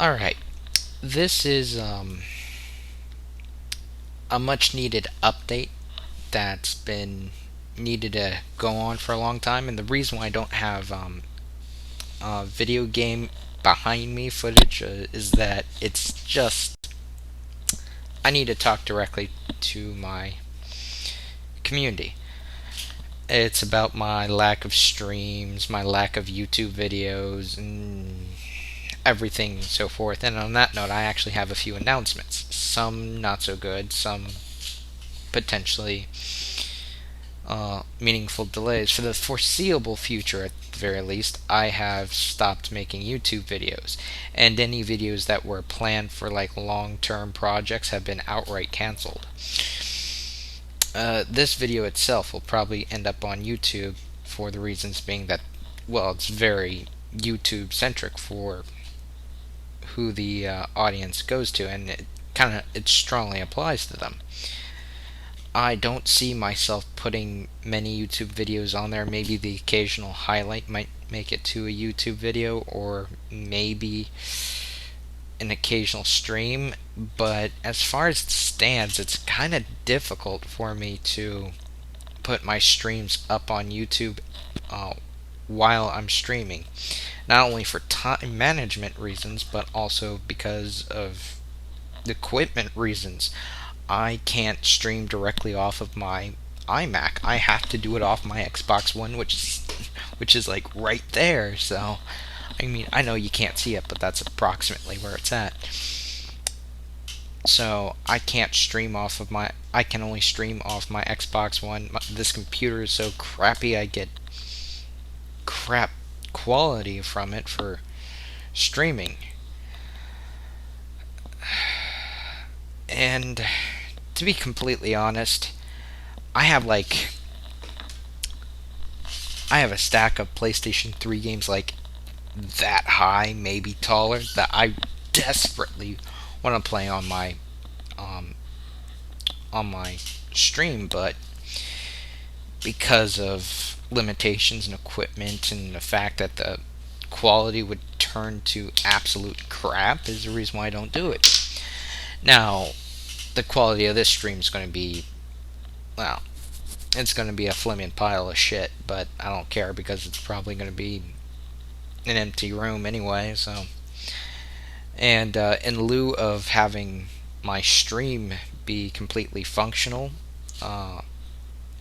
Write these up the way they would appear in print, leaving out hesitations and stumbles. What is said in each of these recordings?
Alright, this is a much needed update that's been needed to go on for a long time, and the reason why I don't have video game behind me footage is that it's just I need to talk directly to my community. It's about my lack of streams, my lack of YouTube videos, and everything and so forth. And on that note, I actually have a few announcements. Some not so good, some potentially meaningful delays. For the foreseeable future, at the very least, I have stopped making YouTube videos, and any videos that were planned for like long-term projects have been outright canceled. This video itself will probably end up on YouTube for the reasons being that, well, it's very YouTube centric for who the audience goes to, and it strongly applies to them. I don't see myself putting many YouTube videos on there. Maybe the occasional highlight might make it to a YouTube video, or maybe an occasional stream. But as far as it stands, it's kind of difficult for me to put my streams up on YouTube uh, while I'm streaming. Not only for time management reasons, but also because of equipment reasons. I can't stream directly off of my iMac. I have to do it off my Xbox One, which is like right there. So, I mean, I know you can't see it, but that's approximately where it's at. So, I can't stream off of my I can only stream off my Xbox One. This computer is so crappy. I get crap quality from it for streaming. And to be completely honest, I have like I have a stack of PlayStation 3 games like that high, maybe taller, that I desperately want to play um on my stream, but because of limitations and equipment and the fact that the quality would turn to absolute crap is the reason why I don't do it. Now, the quality of this stream is going to be, well, it's going to be a flaming pile of shit, but I don't care because it's probably going to be an empty room anyway. So, and in lieu of having my stream be completely functional uh,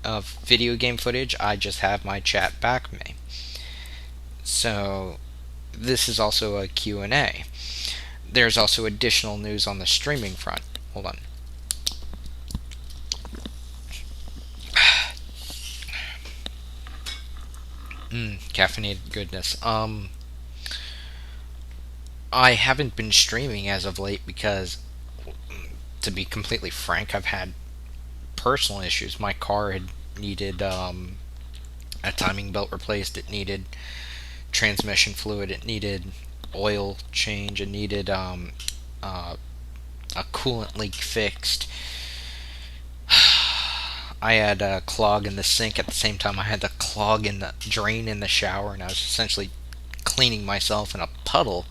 of video game footage, I just have my chat back me. So, this is also a Q&A. There's also additional news on the streaming front. Hold on. Caffeinated goodness. I haven't been streaming as of late because, to be completely frank, I've had personal issues. My car had needed a timing belt replaced. It needed transmission fluid. It needed oil change. It needed uh, a coolant leak fixed. I had a clog in the sink at the same time I had the clog in the drain in the shower, and I was essentially cleaning myself in a puddle,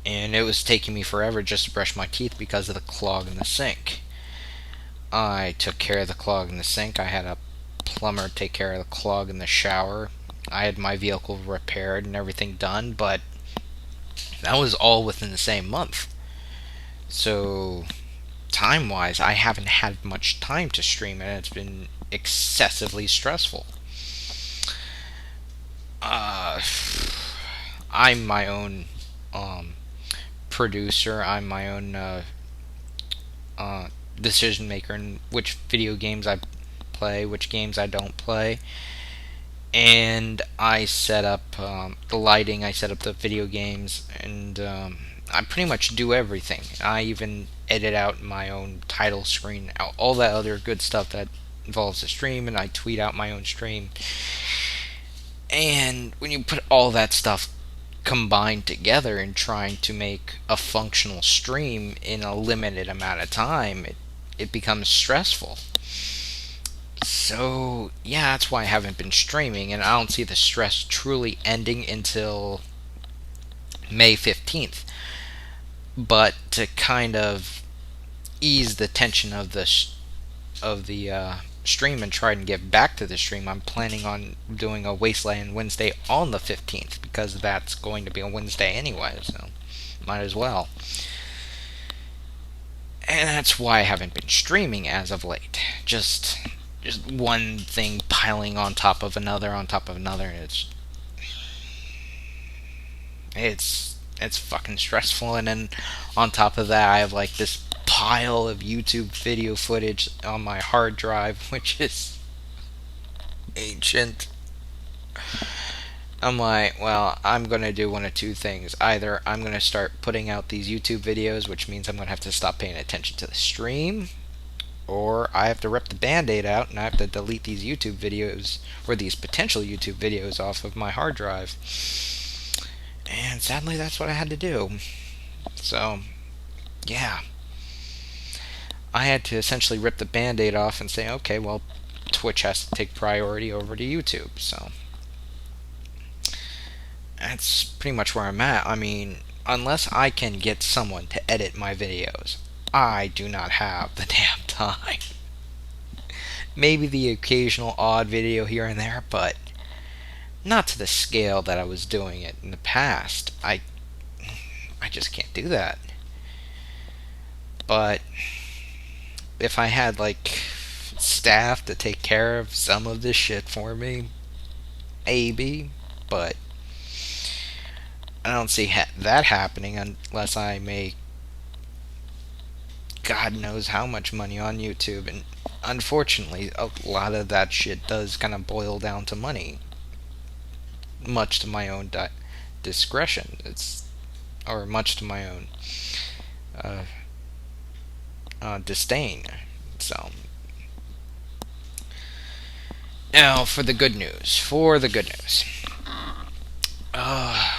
and it was taking me forever just to brush my teeth because of the clog in the sink. I took care of the clog in the sink. I had a plumber take care of the clog in the shower. I had my vehicle repaired and everything done, but that was all within the same month. So, time wise, I haven't had much time to stream, and it's been excessively stressful. Uh, I'm my own um, producer. I'm my own uh, decision maker in which video games I play, which games I don't play. And I set up the lighting, I set up the video games, and I pretty much do everything. I even edit out my own title screen, all that other good stuff that involves the stream, and I tweet out my own stream. And when you put all that stuff combined together and trying to make a functional stream in a limited amount of time, it becomes stressful. So, yeah, that's why I haven't been streaming, and I don't see the stress truly ending until May 15th. But to kind of ease the tension of the stream and try and get back to the stream, I'm planning on doing a Wasteland Wednesday on the 15th because that's going to be a Wednesday anyway, so might as well. And that's why I haven't been streaming as of late. Just one thing piling on top of another on top of another. And it's fucking stressful. And then on top of that, I have like this pile of YouTube video footage on my hard drive, which is ancient. I'm like, well, I'm gonna do one of two things. Either I'm gonna start putting out these YouTube videos, which means I'm gonna have to stop paying attention to the stream, or I have to rip the band-aid out and I have to delete these YouTube videos or these potential YouTube videos off of my hard drive. And sadly, that's what I had to do. So, yeah. I had to essentially rip the band-aid off and say, okay, well, Twitch has to take priority over to YouTube. So, that's pretty much where I'm at. I mean, unless I can get someone to edit my videos, I do not have the damn time. Maybe the occasional odd video here and there, but not to the scale that I was doing it in the past. I just can't do that. But if I had like staff to take care of some of this shit for me, maybe, but I don't see that happening unless I make God knows how much money on YouTube. And unfortunately, a lot of that shit does kind of boil down to money, much to my own discretion. Or much to my own uh, disdain. So now for the good news. For the good news. Uh,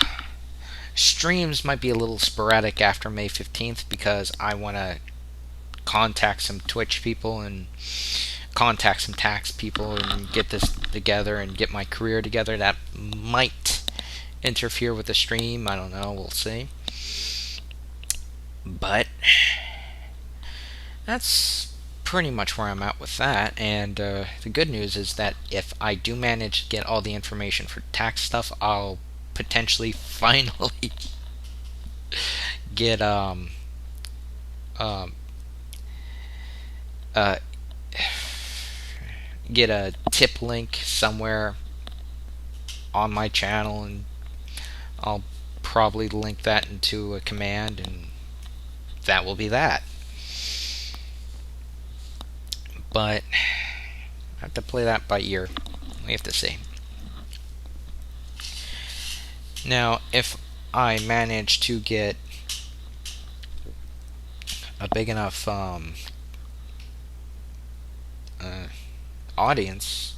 Streams might be a little sporadic after May 15th because I want to contact some Twitch people and contact some tax people and get this together and get my career together. That might interfere with the stream. I don't know. We'll see. But that's pretty much where I'm at with that. And the good news is that if I do manage to get all the information for tax stuff, I'll potentially finally get um uh get a tip link somewhere on my channel, and I'll probably link that into a command, and that will be that. But I have to play that by ear. We have to see. Now, if I manage to get a big enough audience,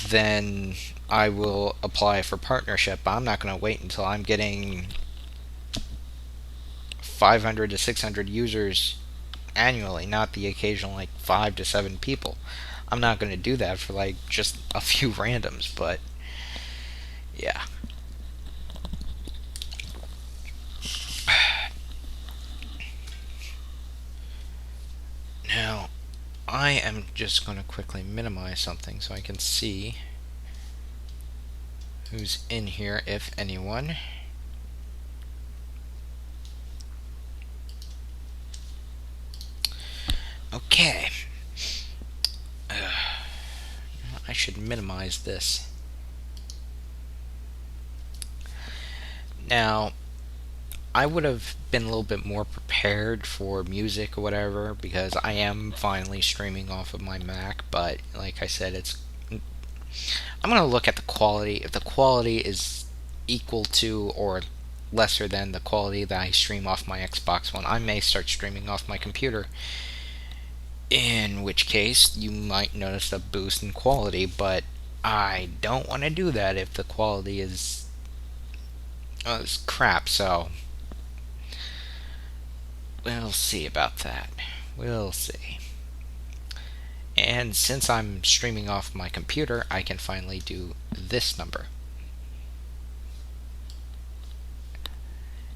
then I will apply for partnership. I'm not going to wait until I'm getting 500 to 600 users annually, not the occasional like 5 to 7 people. I'm not going to do that for like just a few randoms, but yeah. Now, I am just going to quickly minimize something so I can see who's in here, if anyone. Okay. I should minimize this. Now, I would have been a little bit more prepared for music or whatever because I am finally streaming off of my Mac, but like I said, I'm going to look at the quality. If the quality is equal to or lesser than the quality that I stream off my Xbox One, I may start streaming off my computer. In which case, you might notice a boost in quality, but I don't want to do that if the quality is crap, so we'll see about that. We'll see. And since I'm streaming off my computer, I can finally do this number.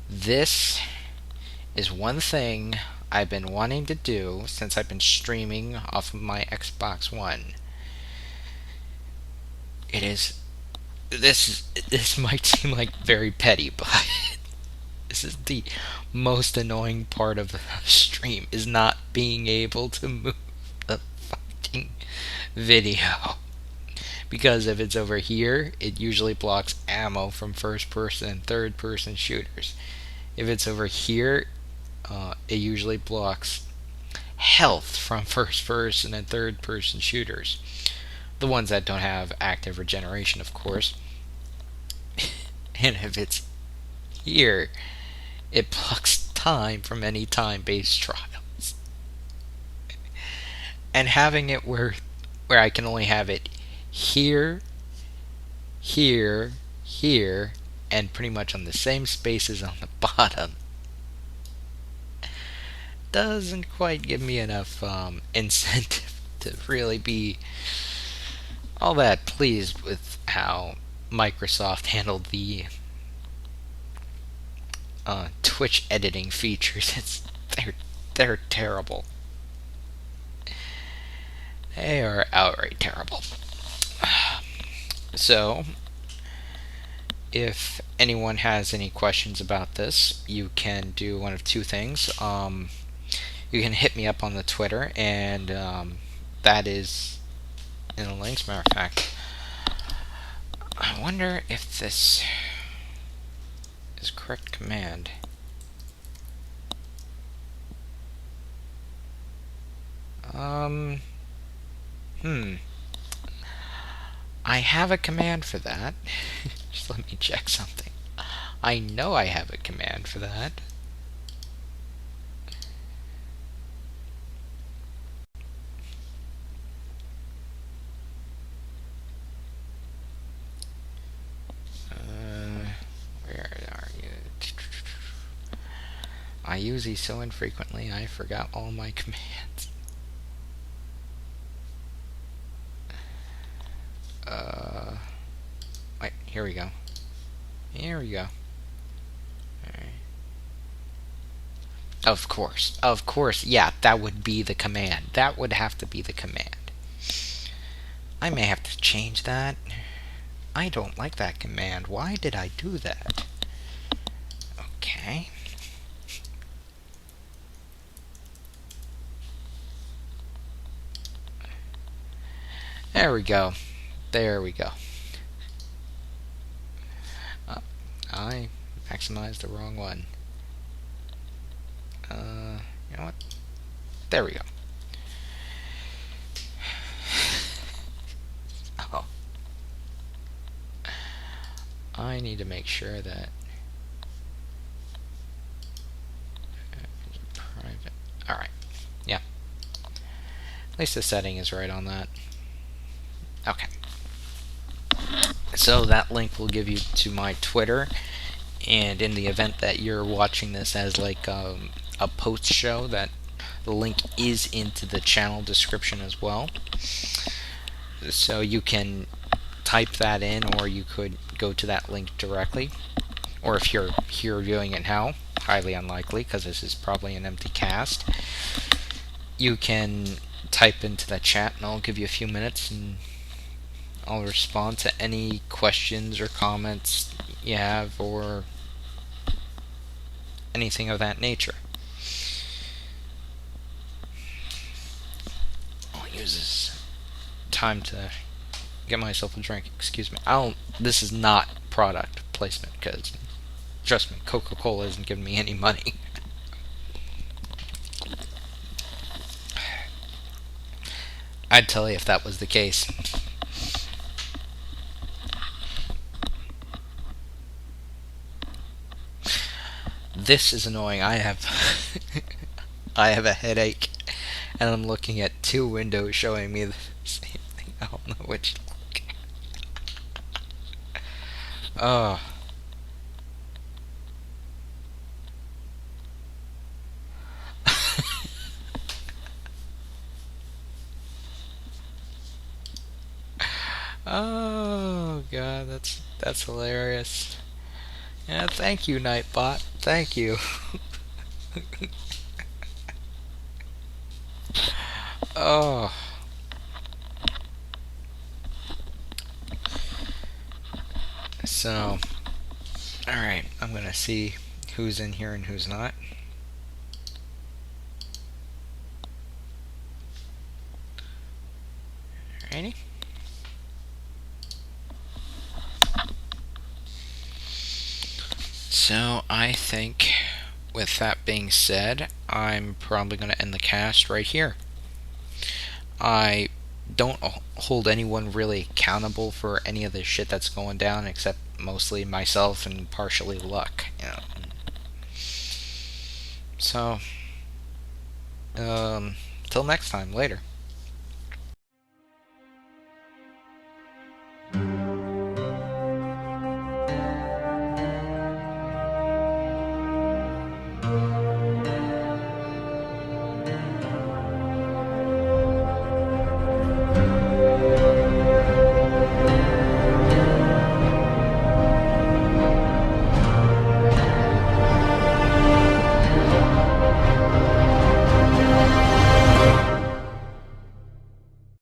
This is one thing I've been wanting to do since I've been streaming off of my Xbox One. It is this might seem like very petty, but this is the most annoying part of the stream is not being able to move the fucking video. Because if it's over here, it usually blocks ammo from first person and third person shooters. If it's over here, it usually blocks health from first person and third person shooters. The ones that don't have active regeneration, of course. And if it's here, it blocks time from any time based trials. And having it where I can only have it here, here, here, and pretty much on the same spaces on the bottom doesn't quite give me enough incentive to really be all that pleased with how Microsoft handled the Twitch editing features. They're terrible. They are outright terrible. So, if anyone has any questions about this, you can do one of two things. You can hit me up on the Twitter, and that is in the links. Matter of fact, I wonder if this is correct command. I have a command for that. Just let me check something. I know I have a command for that. Where are you? I use these so infrequently, I forgot all my commands. Wait, here we go. Here we go. Alright. Of course, yeah, that would be the command. That would have to be the command. I may have to change that. I don't like that command. Why did I do that? Okay. There we go. There we go. I maximized the wrong one. You know what? There we go. Oh. I need to make sure that private. Alright. Yeah. At least the setting is right on that. Okay. So that link will give you to my Twitter, and in the event that you're watching this as like a post show, that the link is into the channel description as well. So you can type that in, or you could go to that link directly. Or if you're here viewing it now, highly unlikely because this is probably an empty cast, you can type into the chat and I'll give you a few minutes and I'll respond to any questions or comments you have or anything of that nature. I'll use this time to get myself a drink. Excuse me. This is not product placement because, trust me, Coca-Cola isn't giving me any money. I'd tell you if that was the case. This is annoying. I have a headache, and I'm looking at two windows showing me the same thing. I don't know which to look at. Oh. Oh god, that's hilarious. Yeah, thank you, Nightbot. Thank you. Oh, so all right. I'm gonna see who's in here and who's not. Alrighty. So I think, with that being said, I'm probably gonna end the cast right here. I don't hold anyone really accountable for any of the shit that's going down, except mostly myself and partially luck. So, till next time, later.